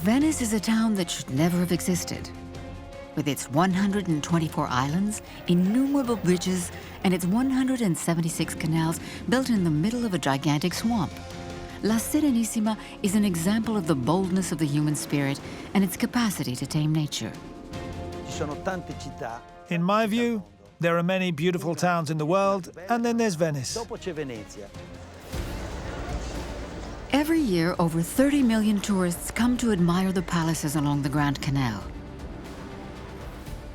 Venice is a town that should never have existed. With its 124 islands, innumerable bridges, and its 176 canals built in the middle of a gigantic swamp, La Serenissima is an example of the boldness of the human spirit and its capacity to tame nature. In my view, there are many beautiful towns in the world, and then there's Venice. Every year, over 30 million tourists come to admire the palaces along the Grand Canal.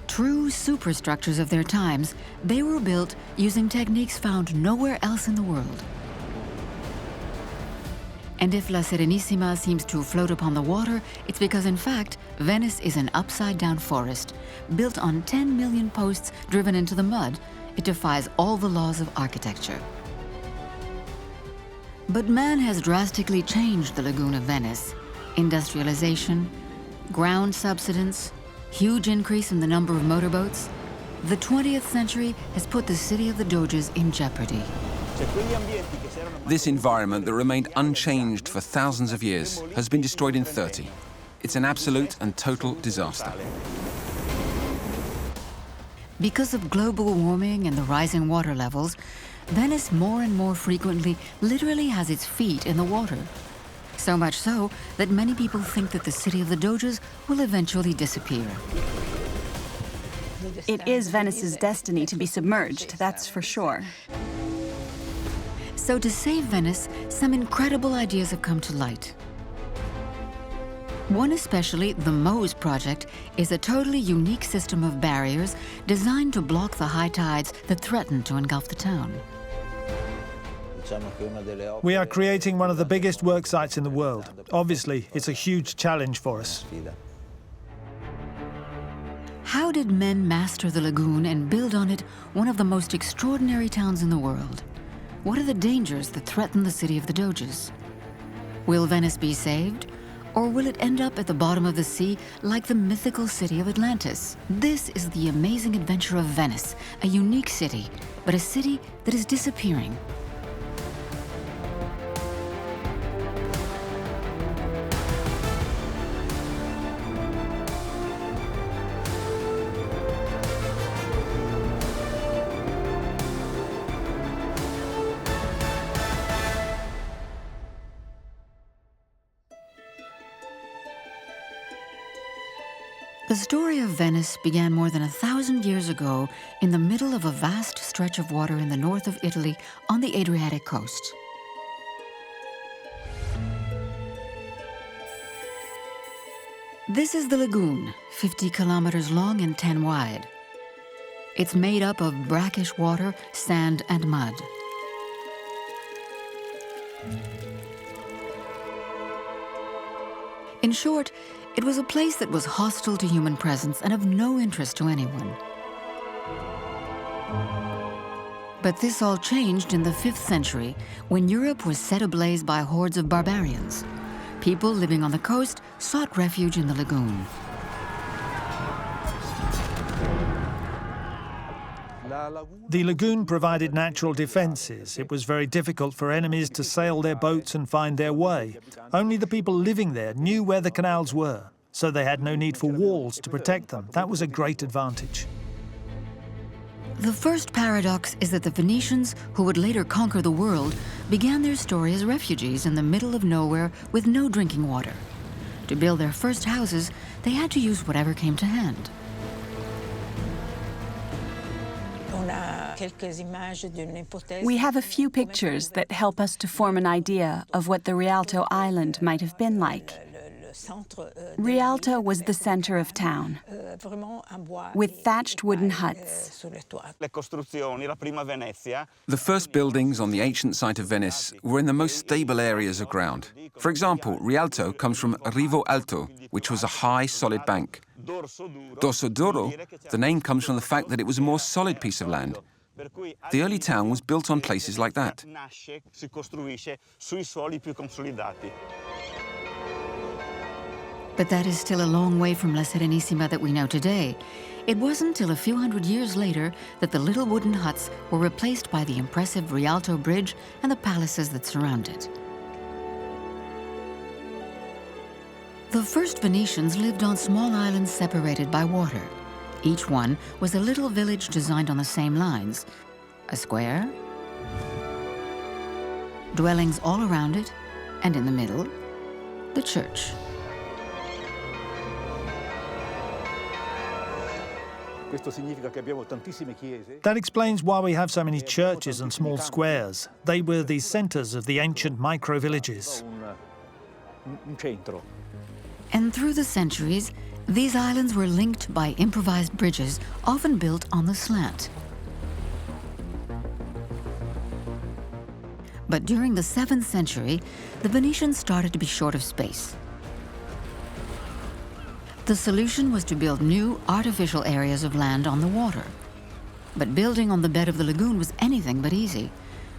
True superstructures of their times, they were built using techniques found nowhere else in the world. And if La Serenissima seems to float upon the water, it's because, in fact, Venice is an upside-down forest, built on 10 million posts driven into the mud. It defies all the laws of architecture. But man has drastically changed the lagoon of Venice. Industrialization, ground subsidence, huge increase in the number of motorboats. The 20th century has put the city of the Doges in jeopardy. This environment that remained unchanged for thousands of years has been destroyed in 30. It's an absolute and total disaster. Because of global warming and the rising water levels, Venice more and more frequently literally has its feet in the water. So much so that many people think that the city of the Doges will eventually disappear. It is Venice's destiny to be submerged, that's for sure. So to save Venice, some incredible ideas have come to light. One especially, the MoSE project, is a totally unique system of barriers designed to block the high tides that threaten to engulf the town. We are creating one of the biggest work sites in the world. Obviously, it's a huge challenge for us. How did men master the lagoon and build on it one of the most extraordinary towns in the world? What are the dangers that threaten the city of the Doges? Will Venice be saved? Or will it end up at the bottom of the sea like the mythical city of Atlantis? This is the amazing adventure of Venice, a unique city, but a city that is disappearing. The story of Venice began more than 1,000 years ago in the middle of a vast stretch of water in the north of Italy on the Adriatic coast. This is the lagoon, 50 kilometers long and 10 wide. It's made up of brackish water, sand, and mud. In short, it was a place that was hostile to human presence and of no interest to anyone. But this all changed in the 5th century, when Europe was set ablaze by hordes of barbarians. People living on the coast sought refuge in the lagoon. The lagoon provided natural defenses. It was very difficult for enemies to sail their boats and find their way. Only the people living there knew where the canals were, so they had no need for walls to protect them. That was a great advantage. The first paradox is that the Venetians, who would later conquer the world, began their story as refugees in the middle of nowhere with no drinking water. To build their first houses, they had to use whatever came to hand. We have a few pictures that help us to form an idea of what the Rialto Island might have been like. Rialto was the center of town, with thatched wooden huts. The first buildings on the ancient site of Venice were in the most stable areas of ground. For example, Rialto comes from Rivo Alto, which was a high, solid bank. Dosso d'Oro, the name comes from the fact that it was a more solid piece of land. The early town was built on places like that. But that is still a long way from La Serenissima that we know today. It wasn't until a few hundred years later that the little wooden huts were replaced by the impressive Rialto Bridge and the palaces that surround it. The first Venetians lived on small islands separated by water. Each one was a little village designed on the same lines. A square, dwellings all around it, and in the middle, the church. That explains why we have so many churches and small squares. They were the centers of the ancient micro-villages. And through the centuries, these islands were linked by improvised bridges, often built on the slant. But during the 7th century, the Venetians started to be short of space. The solution was to build new artificial areas of land on the water. But building on the bed of the lagoon was anything but easy.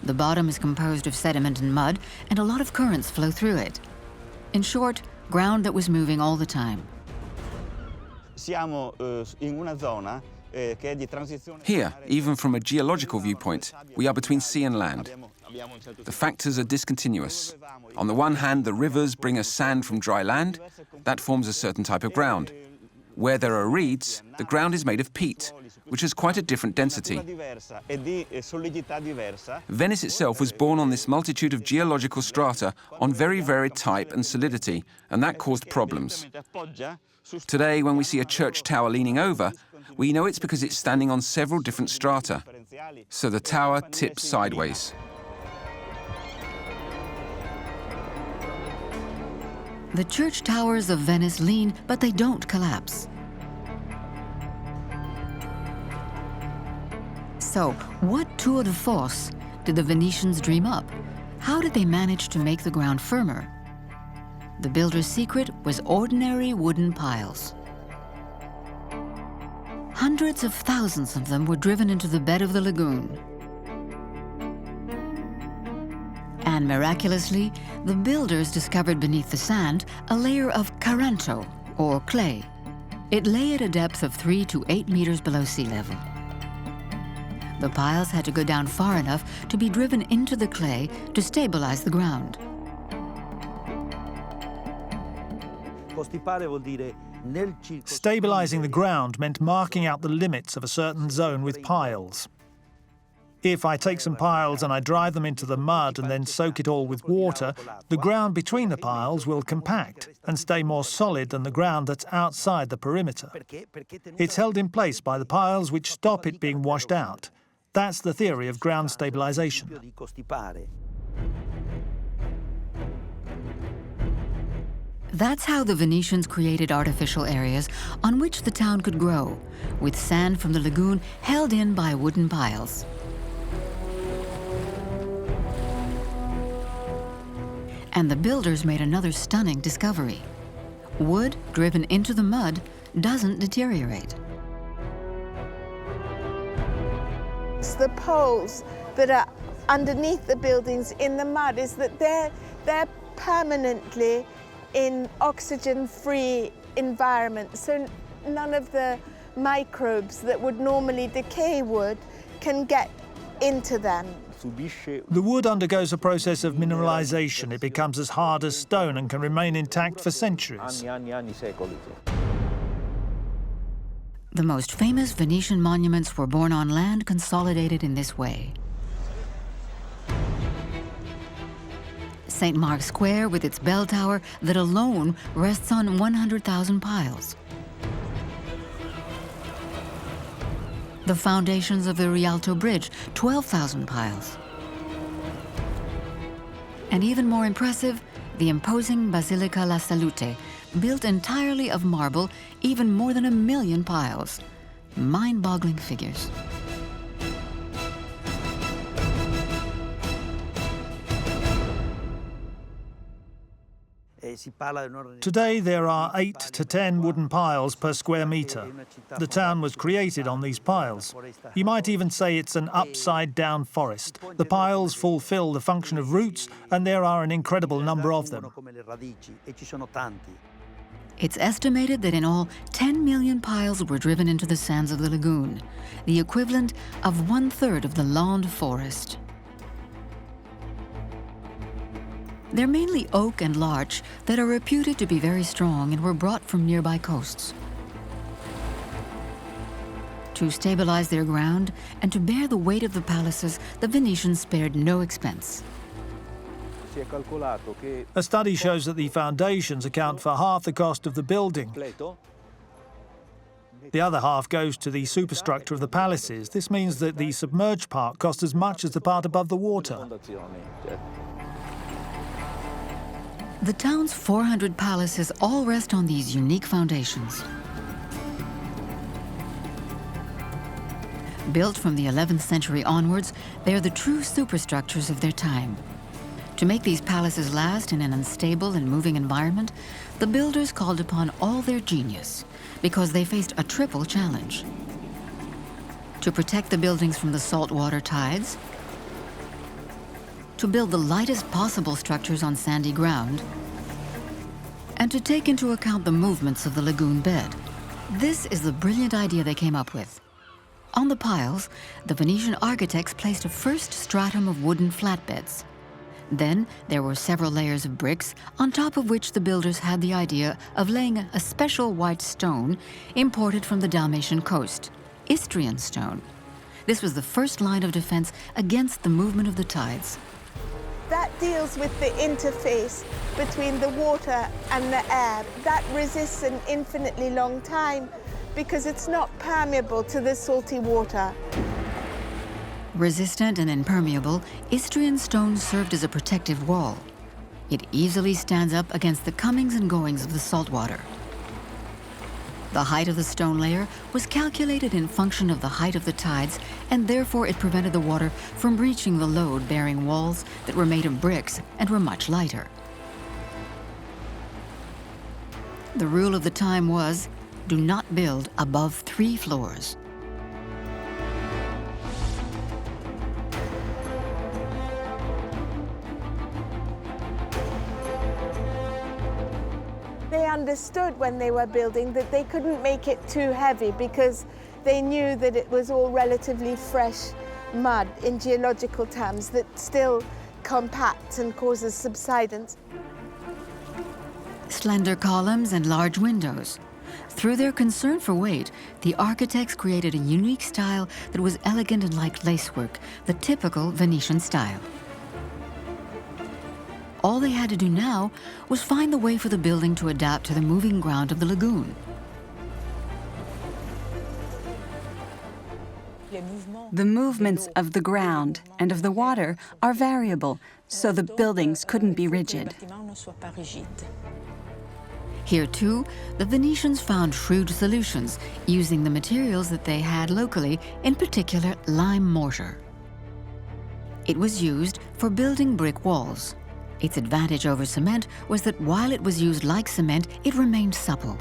The bottom is composed of sediment and mud, and a lot of currents flow through it. In short, ground that was moving all the time. Here, even from a geological viewpoint, we are between sea and land. The factors are discontinuous. On the one hand, the rivers bring us sand from dry land. That forms a certain type of ground. Where there are reeds, the ground is made of peat, which has quite a different density. Venice itself was born on this multitude of geological strata on very varied type and solidity, and that caused problems. Today, when we see a church tower leaning over, we know it's because it's standing on several different strata. So the tower tips sideways. The church towers of Venice lean, but they don't collapse. So, what tour de force did the Venetians dream up? How did they manage to make the ground firmer? The builder's secret was ordinary wooden piles. Hundreds of thousands of them were driven into the bed of the lagoon. And miraculously, the builders discovered beneath the sand a layer of caranto, or clay. It lay at a depth of 3 to 8 meters below sea level. The piles had to go down far enough to be driven into the clay to stabilize the ground. Stabilizing the ground meant marking out the limits of a certain zone with piles. If I take some piles and I drive them into the mud and then soak it all with water, the ground between the piles will compact and stay more solid than the ground that's outside the perimeter. It's held in place by the piles which stop it being washed out. That's the theory of ground stabilization. That's how the Venetians created artificial areas on which the town could grow, with sand from the lagoon held in by wooden piles. And the builders made another stunning discovery. Wood driven into the mud doesn't deteriorate. It's the poles that are underneath the buildings in the mud is that they're permanently in oxygen-free environments, so none of the microbes that would normally decay wood can get into them. The wood undergoes a process of mineralization. It becomes as hard as stone and can remain intact for centuries. The most famous Venetian monuments were born on land consolidated in this way. St. Mark's Square with its bell tower that alone rests on 100,000 piles. The foundations of the Rialto Bridge, 12,000 piles. And even more impressive, the imposing Basilica La Salute, built entirely of marble, even more than 1 million piles. Mind-boggling figures. Today there are 8 to 10 wooden piles per square metre. The town was created on these piles. You might even say it's an upside-down forest. The piles fulfill the function of roots, and there are an incredible number of them. It's estimated that in all, 10 million piles were driven into the sands of the lagoon, the equivalent of 1/3 of the Landes forest. They're mainly oak and larch that are reputed to be very strong and were brought from nearby coasts. To stabilize their ground and to bear the weight of the palaces, the Venetians spared no expense. A study shows that the foundations account for half the cost of the building. The other half goes to the superstructure of the palaces. This means that the submerged part cost as much as the part above the water. The town's 400 palaces all rest on these unique foundations. Built from the 11th century onwards, they are the true superstructures of their time. To make these palaces last in an unstable and moving environment, the builders called upon all their genius because they faced a triple challenge. To protect the buildings from the saltwater tides, to build the lightest possible structures on sandy ground, and to take into account the movements of the lagoon bed. This is the brilliant idea they came up with. On the piles, the Venetian architects placed a first stratum of wooden flatbeds. Then there were several layers of bricks, on top of which the builders had the idea of laying a special white stone imported from the Dalmatian coast, Istrian stone. This was the first line of defense against the movement of the tides. That deals with the interface between the water and the air. That resists an infinitely long time because it's not permeable to the salty water. Resistant and impermeable, Istrian stone served as a protective wall. It easily stands up against the comings and goings of the salt water. The height of the stone layer was calculated in function of the height of the tides, and therefore it prevented the water from reaching the load-bearing walls that were made of bricks and were much lighter. The rule of the time was, do not build above 3 floors. They understood when they were building that they couldn't make it too heavy because they knew that it was all relatively fresh mud in geological terms that still compacts and causes subsidence. Slender columns and large windows. Through their concern for weight, the architects created a unique style that was elegant and like lacework, the typical Venetian style. All they had to do now was find the way for the building to adapt to the moving ground of the lagoon. The movements of the ground and of the water are variable, so the buildings couldn't be rigid. Here too, the Venetians found shrewd solutions using the materials that they had locally, in particular lime mortar. It was used for building brick walls. Its advantage over cement was that while it was used like cement, it remained supple.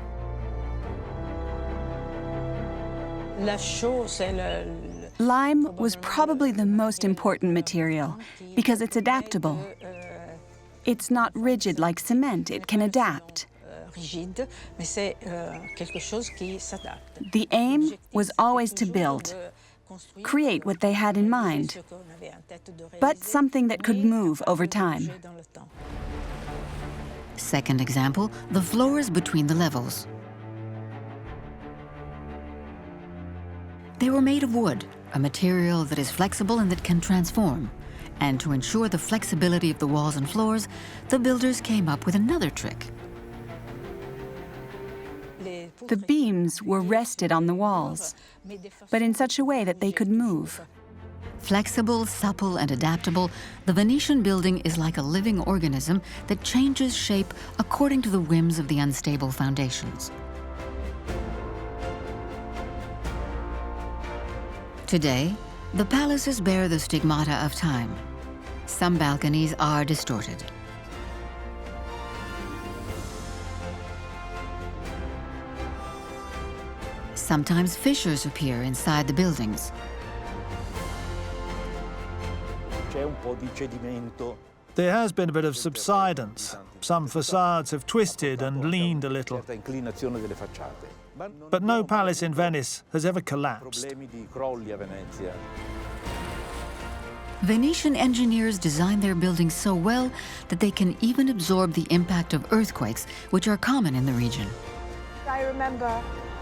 Lime was probably the most important material because it's adaptable. It's not rigid like cement, it can adapt. The aim was always to build, create what they had in mind, but something that could move over time. Second example, the floors between the levels. They were made of wood, a material that is flexible and that can transform. And to ensure the flexibility of the walls and floors, the builders came up with another trick. The beams were rested on the walls, but in such a way that they could move. Flexible, supple, and adaptable, the Venetian building is like a living organism that changes shape according to the whims of the unstable foundations. Today, the palaces bear the stigmata of time. Some balconies are distorted. Sometimes fissures appear inside the buildings. There has been a bit of subsidence. Some facades have twisted and leaned a little. But no palace in Venice has ever collapsed. Venetian engineers designed their buildings so well that they can even absorb the impact of earthquakes, which are common in the region. I remember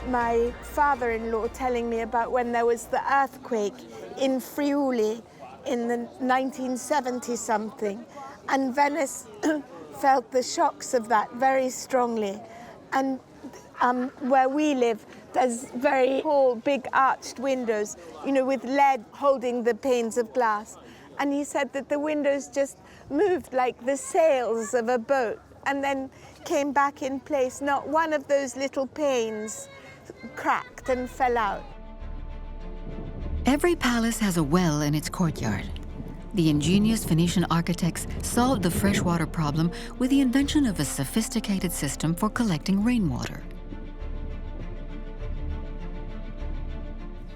my father-in-law telling me about when there was the earthquake in Friuli in the 1970-something, and Venice felt the shocks of that very strongly. And where we live, there's very tall, big arched windows, you know, with lead holding the panes of glass. And he said that the windows just moved like the sails of a boat and then came back in place. Not one of those little panes cracked and fell out. Every palace has a well in its courtyard. The ingenious Venetian architects solved the freshwater problem with the invention of a sophisticated system for collecting rainwater.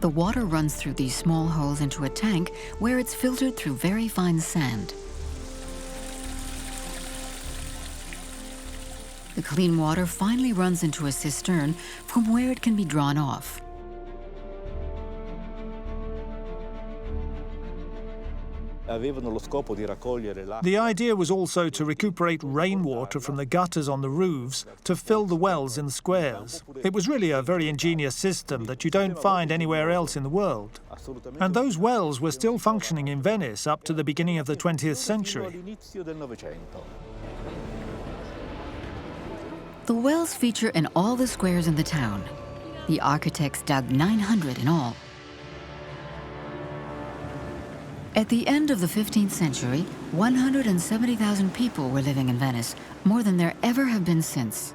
The water runs through these small holes into a tank where it's filtered through very fine sand. The clean water finally runs into a cistern from where it can be drawn off. The idea was also to recuperate rainwater from the gutters on the roofs to fill the wells in the squares. It was really a very ingenious system that you don't find anywhere else in the world. And those wells were still functioning in Venice up to the beginning of the 20th century. The wells feature in all the squares in the town. The architects dug 900 in all. At the end of the 15th century, 170,000 people were living in Venice, more than there ever have been since.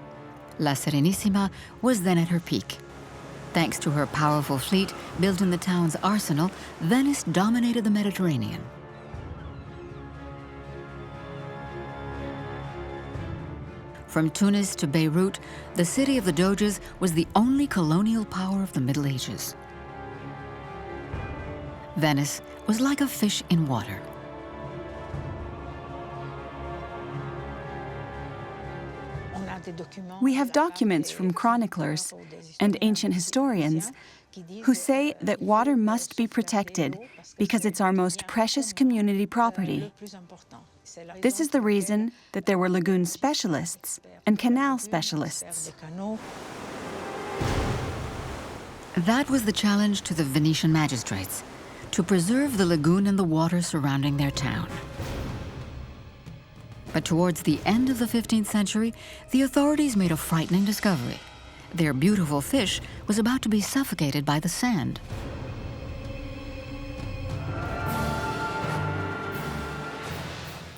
La Serenissima was then at her peak. Thanks to her powerful fleet built in the town's arsenal, Venice dominated the Mediterranean. From Tunis to Beirut, the city of the Doges was the only colonial power of the Middle Ages. Venice was like a fish in water. We have documents from chroniclers and ancient historians who say that water must be protected because it's our most precious community property. This is the reason that there were lagoon specialists and canal specialists. That was the challenge to the Venetian magistrates, to preserve the lagoon and the water surrounding their town. But towards the end of the 15th century, the authorities made a frightening discovery. Their beautiful fish was about to be suffocated by the sand.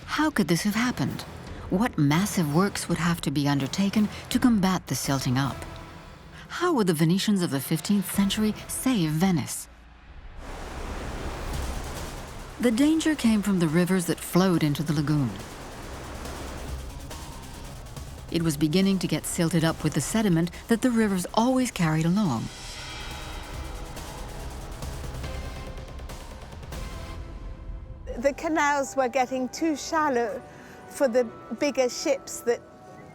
How could this have happened? What massive works would have to be undertaken to combat the silting up? How would the Venetians of the 15th century save Venice? The danger came from the rivers that flowed into the lagoon. It was beginning to get silted up with the sediment that the rivers always carried along. The canals were getting too shallow for the bigger ships that,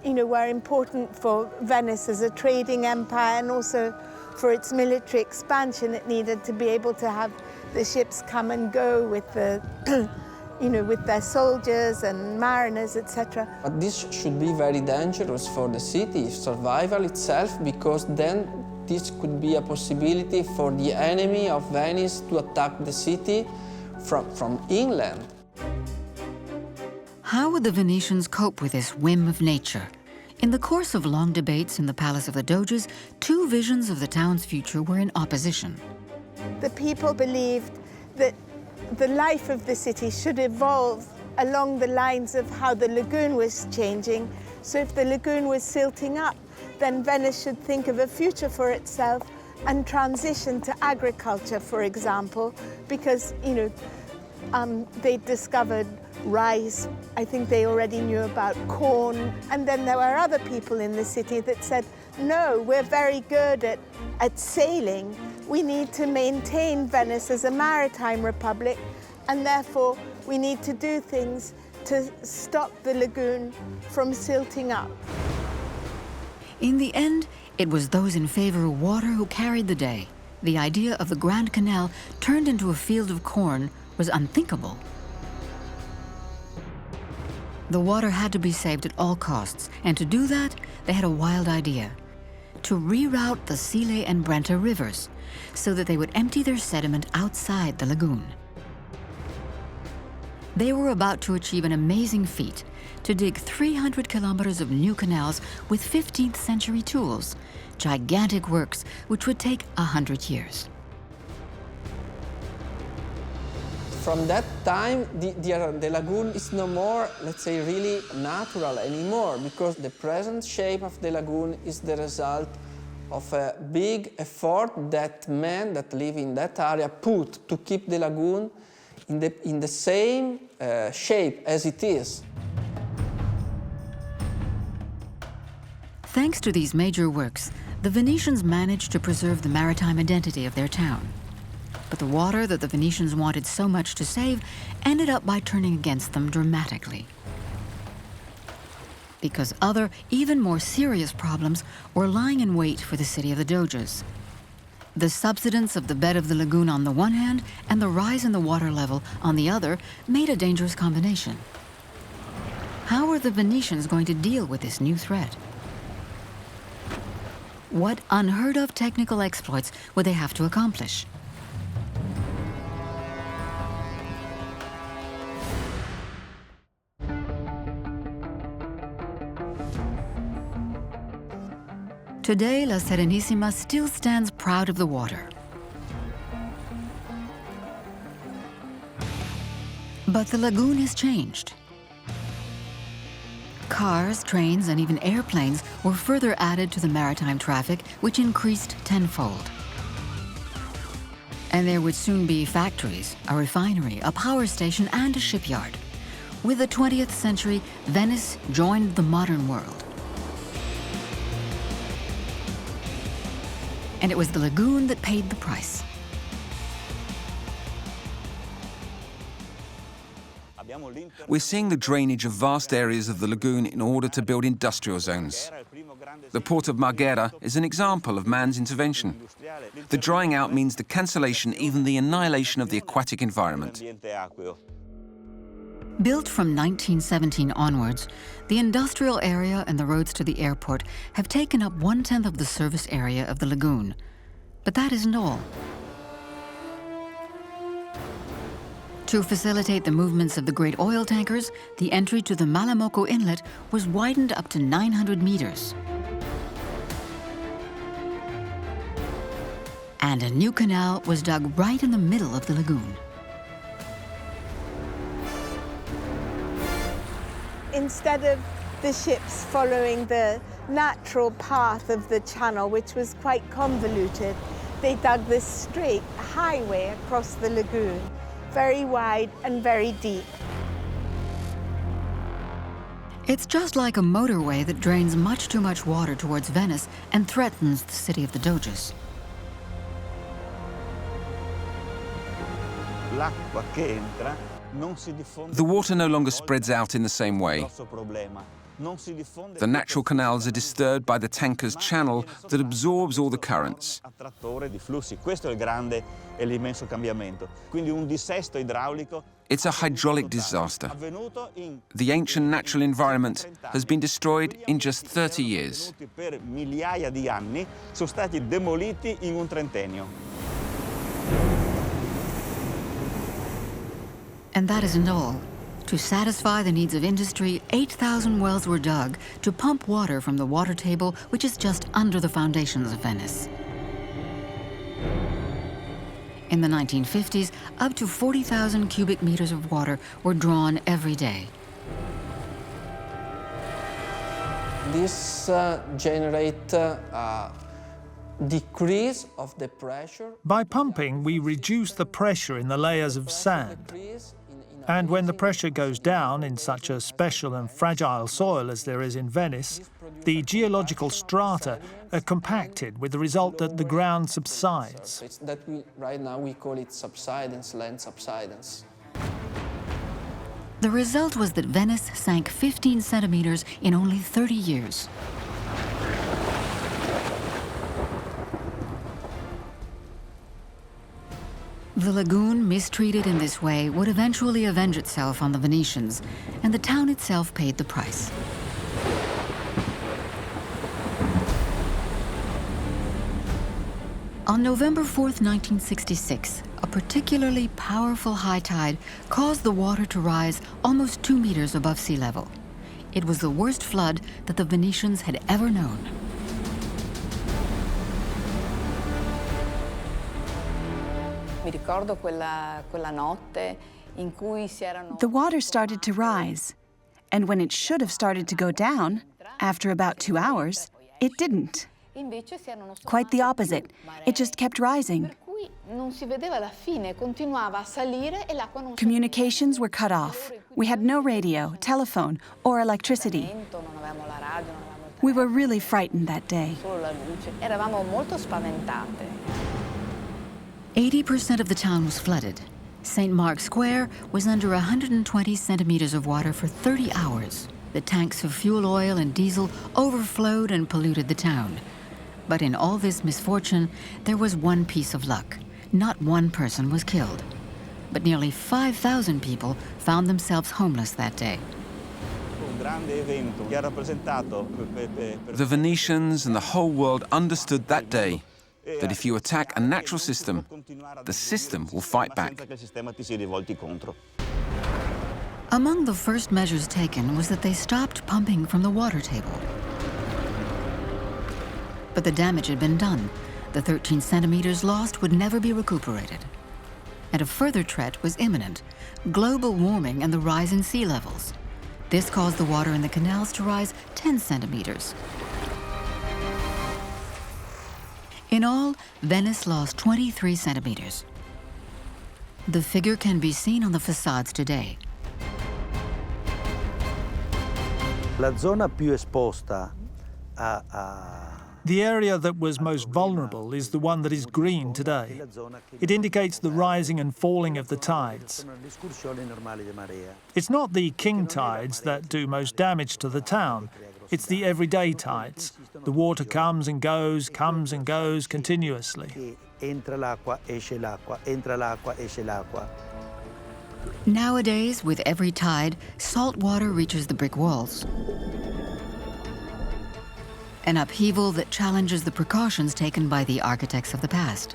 you know, were important for Venice as a trading empire, and also for its military expansion. It needed to be able to have the ships come and go with the, you know, with their soldiers and mariners, etc. But this should be very dangerous for the city, survival itself, because then this could be a possibility for the enemy of Venice to attack the city from inland. How would the Venetians cope with this whim of nature? In the course of long debates in the Palace of the Doges, two visions of the town's future were in opposition. The people believed that the life of the city should evolve along the lines of how the lagoon was changing. So if the lagoon was silting up, then Venice should think of a future for itself and transition to agriculture, for example, because, you know, they discovered rice. I think they already knew about corn. And then there were other people in the city that said, no, we're very good at sailing. We need to maintain Venice as a maritime republic, and therefore we need to do things to stop the lagoon from silting up. In the end, it was those in favor of water who carried the day. The idea of the Grand Canal turned into a field of corn was unthinkable. The water had to be saved at all costs, and to do that, they had a wild idea: to reroute the Sile and Brenta rivers so that they would empty their sediment outside the lagoon. They were about to achieve an amazing feat: to dig 300 kilometers of new canals with 15th century tools, gigantic works which would take 100 years. From that time, the lagoon is no more, let's say, really natural anymore, because the present shape of the lagoon is the result of a big effort that men that live in that area put to keep the lagoon in the same shape as it is. Thanks to these major works, the Venetians managed to preserve the maritime identity of their town. But the water that the Venetians wanted so much to save ended up by turning against them dramatically. Because other, even more serious problems were lying in wait for the city of the Doges. The subsidence of the bed of the lagoon on the one hand and the rise in the water level on the other made a dangerous combination. How were the Venetians going to deal with this new threat? What unheard of technical exploits would they have to accomplish? Today, La Serenissima still stands proud of the water. But the lagoon has changed. Cars, trains, and even airplanes were further added to the maritime traffic, which increased tenfold. And there would soon be factories, a refinery, a power station, and a shipyard. With the 20th century, Venice joined the modern world. And it was the lagoon that paid the price. We're seeing the drainage of vast areas of the lagoon in order to build industrial zones. The port of Marghera is an example of man's intervention. The drying out means the cancellation, even the annihilation of the aquatic environment. Built from 1917 onwards, the industrial area and the roads to the airport have taken up 1/10 of the service area of the lagoon. But that isn't all. To facilitate the movements of the great oil tankers, the entry to the Malamocco Inlet was widened up to 900 meters. And a new canal was dug right in the middle of the lagoon. Instead of the ships following the natural path of the channel, which was quite convoluted, they dug this straight highway across the lagoon, very wide and very deep. It's just like a motorway that drains much too much water towards Venice and threatens the city of the Doges. The water no longer spreads out in the same way. The natural canals are disturbed by the tanker's channel that absorbs all the currents. It's a hydraulic disaster. The ancient natural environment has been destroyed in just 30 years. And that isn't all. To satisfy the needs of industry, 8,000 wells were dug to pump water from the water table, which is just under the foundations of Venice. In the 1950s, up to 40,000 cubic meters of water were drawn every day. This generates a decrease of the pressure. By pumping, we reduce the pressure in the layers of sand. And when the pressure goes down in such a special and fragile soil as there is in Venice, the geological strata are compacted, with the result that the ground subsides. It's that right now we call it subsidence, land subsidence. The result was that Venice sank 15 centimeters in only 30 years. The lagoon, mistreated in this way, would eventually avenge itself on the Venetians, and the town itself paid the price. On November 4th, 1966, a particularly powerful high tide caused the water to rise almost 2 meters above sea level. It was the worst flood that the Venetians had ever known. The water started to rise, and when it should have started to go down, after about 2 hours, it didn't. Quite the opposite. It just kept rising. Communications were cut off. We had no radio, telephone, or electricity. We were really frightened that day. 80% of the town was flooded. St. Mark's Square was under 120 centimeters of water for 30 hours. The tanks of fuel oil and diesel overflowed and polluted the town. But in all this misfortune, there was one piece of luck. Not one person was killed. But nearly 5,000 people found themselves homeless that day. The Venetians and the whole world understood that day that if you attack a natural system, the system will fight back. Among the first measures taken was that they stopped pumping from the water table. But the damage had been done. The 13 centimeters lost would never be recuperated. And a further threat was imminent: global warming and the rise in sea levels. This caused the water in the canals to rise 10 centimeters. In all, Venice lost 23 centimeters. The figure can be seen on the facades today. La zona più esposta The area that was most vulnerable is the one that is green today. It indicates the rising and falling of the tides. It's not the king tides that do most damage to the town. It's the everyday tides. The water comes and goes continuously. Nowadays, with every tide, salt water reaches the brick walls. An upheaval that challenges the precautions taken by the architects of the past.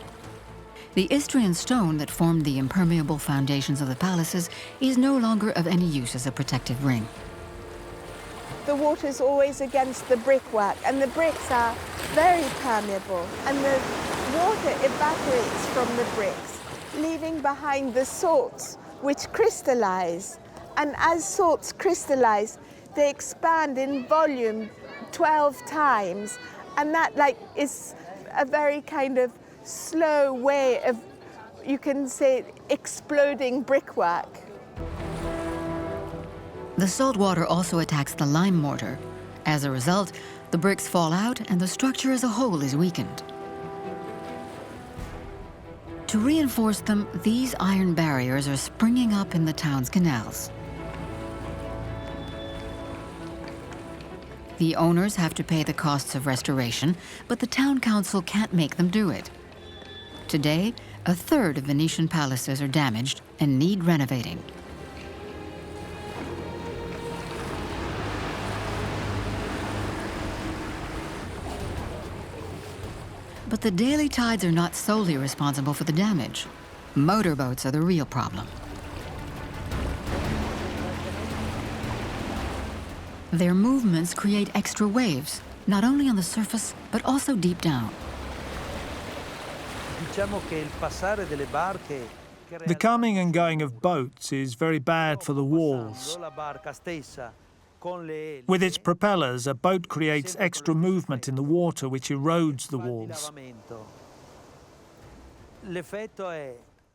The Istrian stone that formed the impermeable foundations of the palaces is no longer of any use as a protective ring. The water's always against the brickwork, and the bricks are very permeable, and the water evaporates from the bricks, leaving behind the salts which crystallize. And as salts crystallize, they expand in volume 12 times, and that is a very kind of slow way of, you can say, exploding brickwork. The salt water also attacks the lime mortar. As a result, the bricks fall out and the structure as a whole is weakened. To reinforce them, these iron barriers are springing up in the town's canals. The owners have to pay the costs of restoration, but the town council can't make them do it. Today, a third of Venetian palaces are damaged and need renovating. But the daily tides are not solely responsible for the damage. Motorboats are the real problem. Their movements create extra waves, not only on the surface, but also deep down. The coming and going of boats is very bad for the walls. With its propellers, a boat creates extra movement in the water which erodes the walls.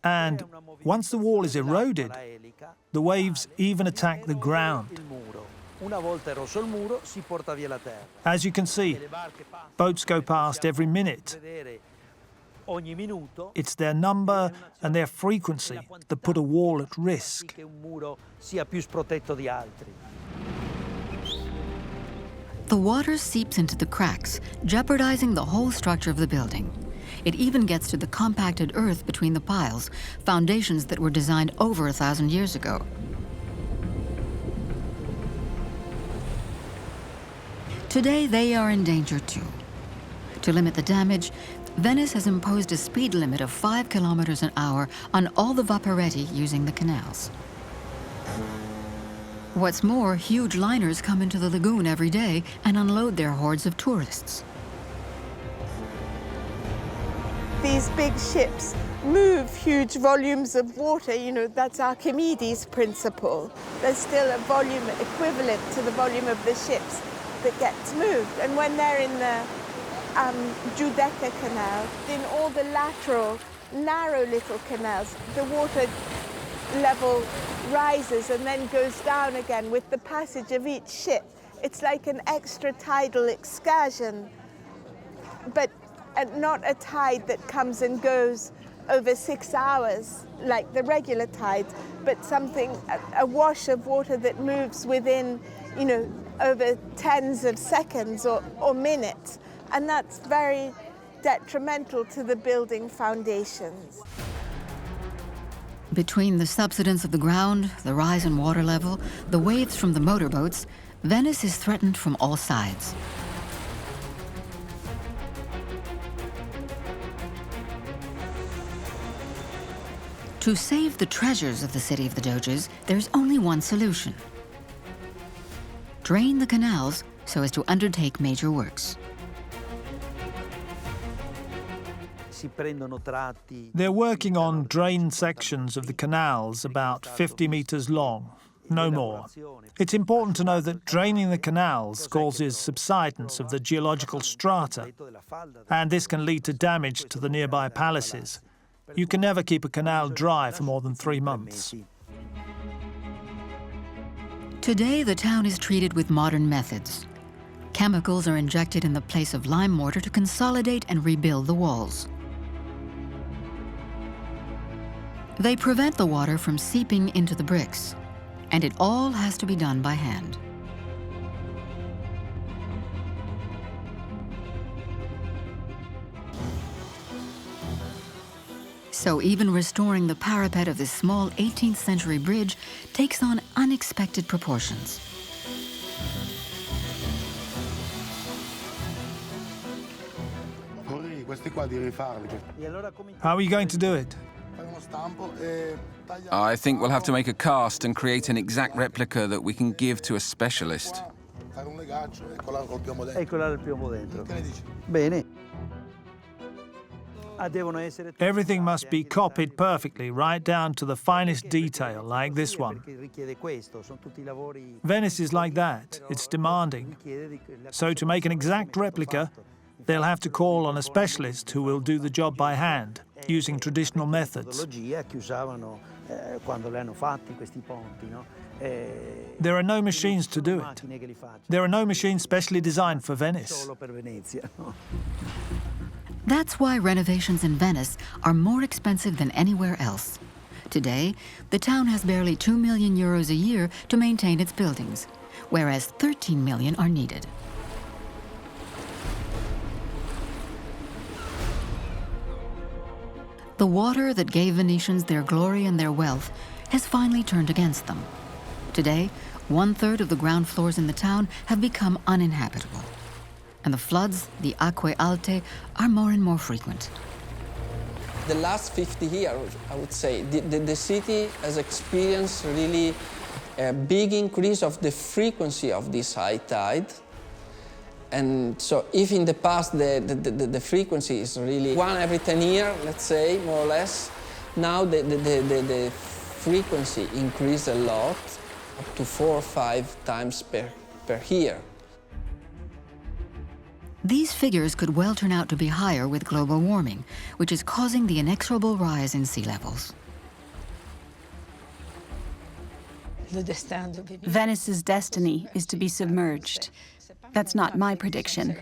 And once the wall is eroded, the waves even attack the ground. As you can see, boats go past every minute. It's their number and their frequency that put a wall at risk. The water seeps into the cracks, jeopardizing the whole structure of the building. It even gets to the compacted earth between the piles, foundations that were designed over 1,000 years ago. Today, they are in danger too. To limit the damage, Venice has imposed a speed limit of 5 kilometers an hour on all the vaporetti using the canals. What's more, huge liners come into the lagoon every day and unload their hordes of tourists. These big ships move huge volumes of water. You know, that's Archimedes' principle. There's still a volume equivalent to the volume of the ships that gets moved. And when they're in the Giudecca Canal, in all the lateral, narrow little canals, the water level rises and then goes down again with the passage of each ship. It's like an extra tidal excursion, but not a tide that comes and goes over 6 hours like the regular tides, but a wash of water that moves within, you know, over tens of seconds or minutes. And that's very detrimental to the building foundations. Between the subsidence of the ground, the rise in water level, the waves from the motorboats, Venice is threatened from all sides. To save the treasures of the city of the Doges, there's only one solution: drain the canals so as to undertake major works. They're working on drained sections of the canals about 50 meters long, no more. It's important to know that draining the canals causes subsidence of the geological strata, and this can lead to damage to the nearby palaces. You can never keep a canal dry for more than 3 months. Today, the town is treated with modern methods. Chemicals are injected in the place of lime mortar to consolidate and rebuild the walls. They prevent the water from seeping into the bricks, and it all has to be done by hand. So even restoring the parapet of this small 18th century bridge takes on unexpected proportions. How are you going to do it? I think we'll have to make a cast and create an exact replica that we can give to a specialist. Everything must be copied perfectly, right down to the finest detail, like this one. Venice is like that. It's demanding. So to make an exact replica, they'll have to call on a specialist who will do the job by hand, using traditional methods. There are no machines to do it. There are no machines specially designed for Venice. That's why renovations in Venice are more expensive than anywhere else. Today, the town has barely 2 million euros a year to maintain its buildings, whereas 13 million are needed. The water that gave Venetians their glory and their wealth has finally turned against them. Today, 1/3 of the ground floors in the town have become uninhabitable. And the floods, the acque alte, are more and more frequent. The last 50 years, I would say, the city has experienced really a big increase of the frequency of this high tide. And so if in the past the frequency is really 1 every 10 years, let's say, more or less, now the frequency increased a lot, up to 4 or 5 times per year. These figures could well turn out to be higher with global warming, which is causing the inexorable rise in sea levels. Venice's destiny is to be submerged. That's not my prediction.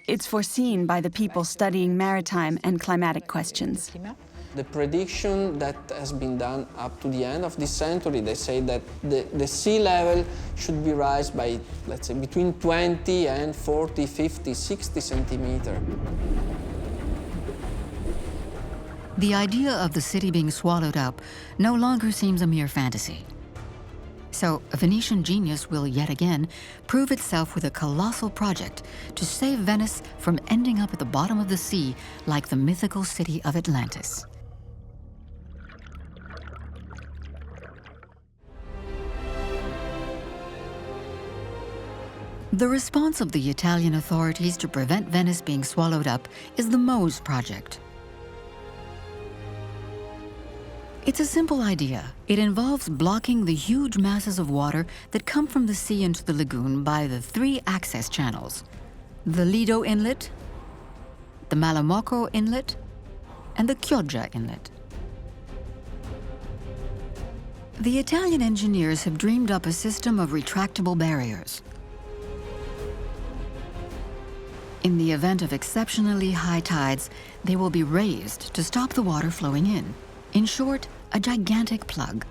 It's foreseen by the people studying maritime and climatic questions. The prediction that has been done up to the end of this century, they say that the sea level should be rise by, let's say, between 20 and 40, 50, 60 centimeters. The idea of the city being swallowed up no longer seems a mere fantasy. So a Venetian genius will yet again prove itself with a colossal project to save Venice from ending up at the bottom of the sea like the mythical city of Atlantis. The response of the Italian authorities to prevent Venice being swallowed up is the MoSE project. It's a simple idea. It involves blocking the huge masses of water that come from the sea into the lagoon by the 3 access channels: the Lido Inlet, the Malamocco Inlet, and the Chioggia Inlet. The Italian engineers have dreamed up a system of retractable barriers. In the event of exceptionally high tides, they will be raised to stop the water flowing in. In short, a gigantic plug.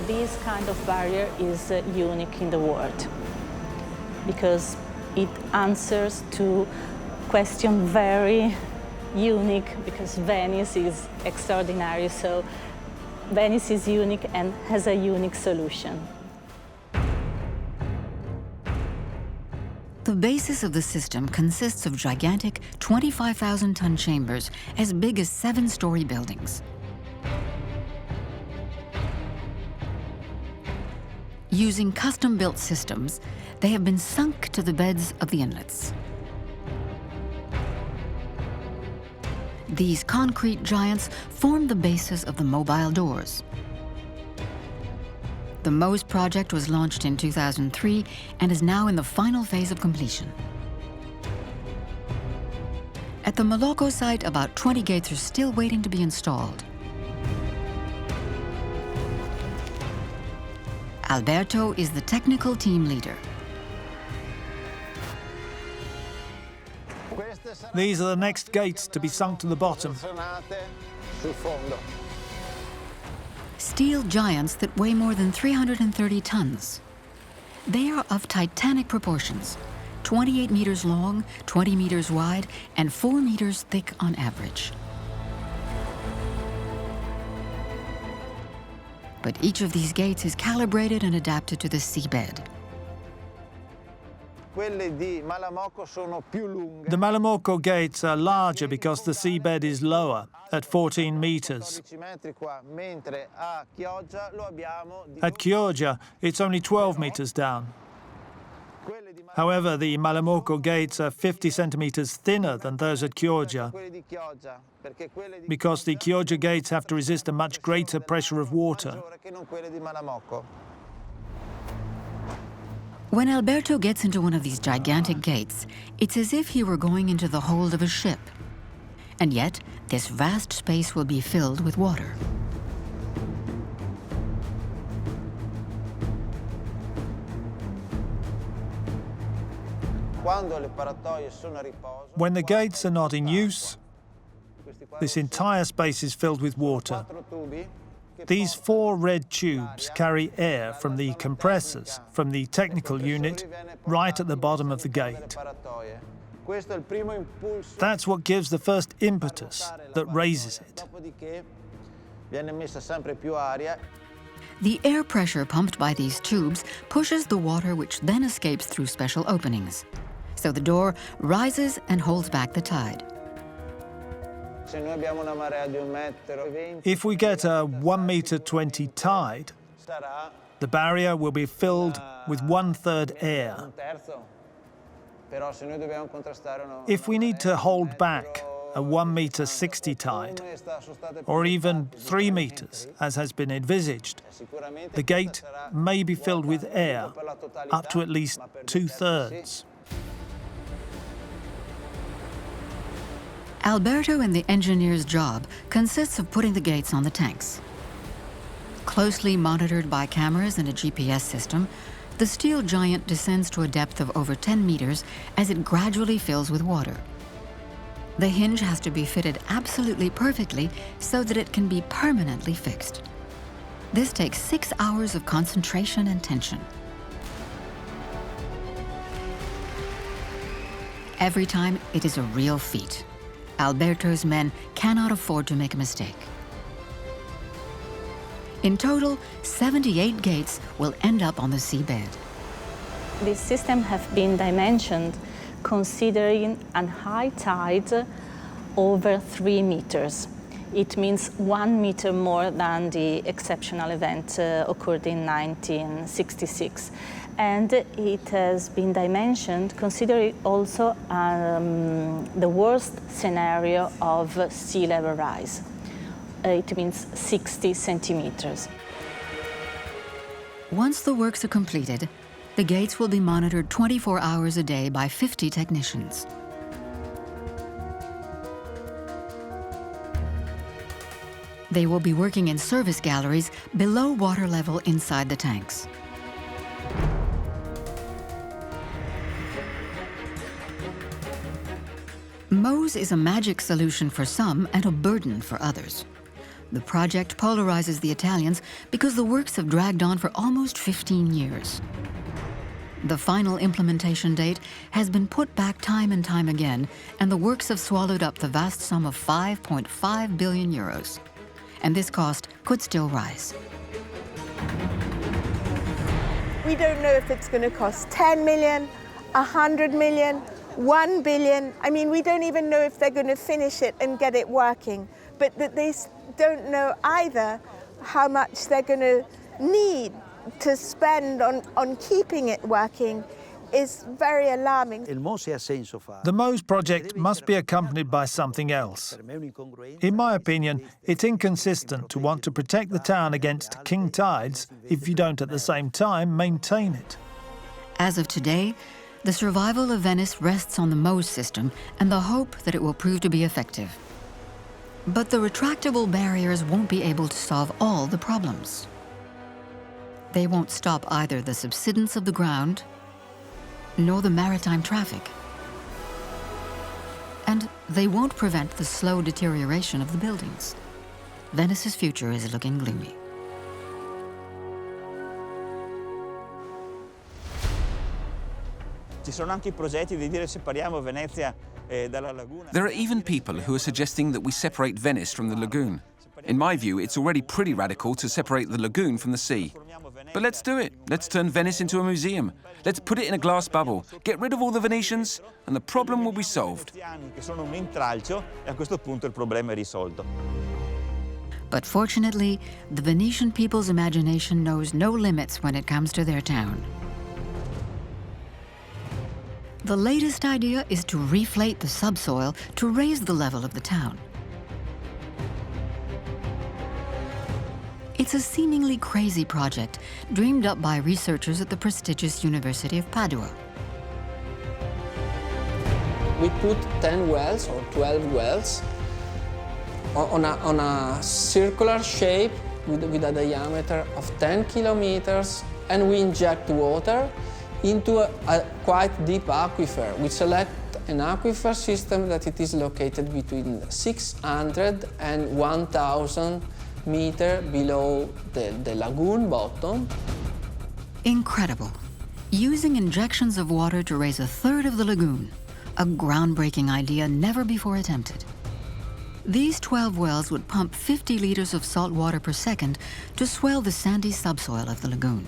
This kind of barrier is unique in the world because it answers to question very unique, because Venice is extraordinary, so Venice is unique and has a unique solution. The basis of the system consists of gigantic 25,000-ton chambers as big as 7-story buildings. Using custom-built systems, they have been sunk to the beds of the inlets. These concrete giants form the basis of the mobile doors. The MoSE project was launched in 2003 and is now in the final phase of completion. At the Malocco site, about 20 gates are still waiting to be installed. Alberto is the technical team leader. These are the next gates to be sunk to the bottom. Steel giants that weigh more than 330 tons. They are of titanic proportions, 28 meters long, 20 meters wide, and 4 meters thick on average. But each of these gates is calibrated and adapted to the seabed. The Malamocco gates are larger because the seabed is lower, at 14 meters. At Chioggia, it's only 12 meters down. However, the Malamocco gates are 50 centimeters thinner than those at Chioggia, because the Chioggia gates have to resist a much greater pressure of water. When Alberto gets into one of these gigantic gates, it's as if he were going into the hold of a ship. And yet, this vast space will be filled with water. When the gates are not in use, this entire space is filled with water. These 4 red tubes carry air from the compressors, from the technical unit, right at the bottom of the gate. That's what gives the first impetus that raises it. The air pressure pumped by these tubes pushes the water, which then escapes through special openings. So the door rises and holds back the tide. If we get a 1 meter 20 tide, the barrier will be filled with 1/3 air. If we need to hold back a 1 meter 60 tide, or even 3 meters, as has been envisaged, the gate may be filled with air, up to at least 2/3. Alberto and the engineer's job consists of putting the gates on the tanks. Closely monitored by cameras and a GPS system, the steel giant descends to a depth of over 10 meters as it gradually fills with water. The hinge has to be fitted absolutely perfectly so that it can be permanently fixed. This takes 6 hours of concentration and tension. Every time, it is a real feat. Alberto's men cannot afford to make a mistake. In total, 78 gates will end up on the seabed. This system has been dimensioned considering a high tide over 3 meters. It means 1 meter more than the exceptional event occurred in 1966. And it has been dimensioned considering also the worst scenario of sea level rise. It means 60 centimeters. Once the works are completed, the gates will be monitored 24 hours a day by 50 technicians. They will be working in service galleries below water level inside the tanks. MoSE is a magic solution for some and a burden for others. The project polarizes the Italians because the works have dragged on for almost 15 years. The final implementation date has been put back time and time again, and the works have swallowed up the vast sum of 5.5 billion euros. And this cost could still rise. We don't know if it's going to cost 10 million, 100 million, 1 billion. I mean, we don't even know if they're going to finish it and get it working. But that they don't know either how much they're going to need to spend on keeping it working is very alarming. The MoSE project must be accompanied by something else. In my opinion, it's inconsistent to want to protect the town against king tides if you don't at the same time maintain it. As of today, the survival of Venice rests on the MoSE system and the hope that it will prove to be effective. But the retractable barriers won't be able to solve all the problems. They won't stop either the subsidence of the ground nor the maritime traffic. And they won't prevent the slow deterioration of the buildings. Venice's future is looking gloomy. There are even people who are suggesting that we separate Venice from the lagoon. In my view, it's already pretty radical to separate the lagoon from the sea. But let's do it. Let's turn Venice into a museum. Let's put it in a glass bubble, get rid of all the Venetians, and the problem will be solved. But fortunately, the Venetian people's imagination knows no limits when it comes to their town. The latest idea is to reflate the subsoil to raise the level of the town. It's a seemingly crazy project dreamed up by researchers at the prestigious University of Padua. We put 10 wells or 12 wells on a circular shape with a diameter of 10 kilometers, and we inject water into a quite deep aquifer. We select an aquifer system that it is located between 600 and 1,000 meters below the lagoon bottom. Incredible. Using injections of water to raise a third of the lagoon, a groundbreaking idea never before attempted. These 12 wells would pump 50 liters of salt water per second to swell the sandy subsoil of the lagoon.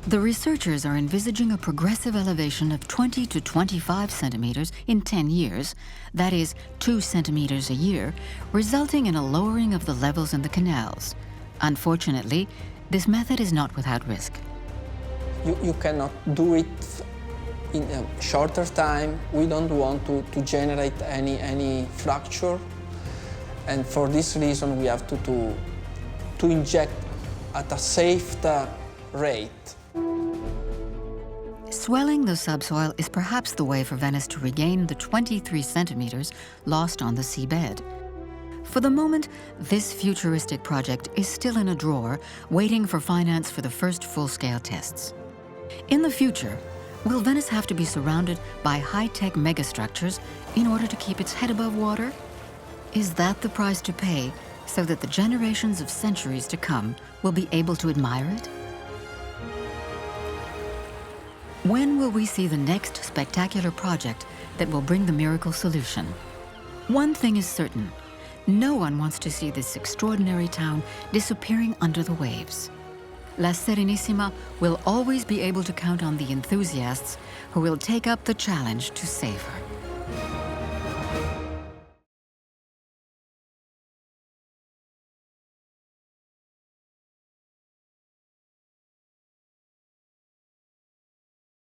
The researchers are envisaging a progressive elevation of 20 to 25 centimeters in 10 years, that is 2 centimeters a year, resulting in a lowering of the levels in the canals. Unfortunately, this method is not without risk. You cannot do it in a shorter time. We don't want to generate any fracture, and for this reason we have to inject at a safe rate. Swelling the subsoil is perhaps the way for Venice to regain the 23 centimeters lost on the seabed. For the moment, this futuristic project is still in a drawer, waiting for finance for the first full-scale tests. In the future, will Venice have to be surrounded by high-tech megastructures in order to keep its head above water? Is that the price to pay so that the generations of centuries to come will be able to admire it? When will we see the next spectacular project that will bring the miracle solution? One thing is certain. No one wants to see this extraordinary town disappearing under the waves. La Serenissima will always be able to count on the enthusiasts who will take up the challenge to save her.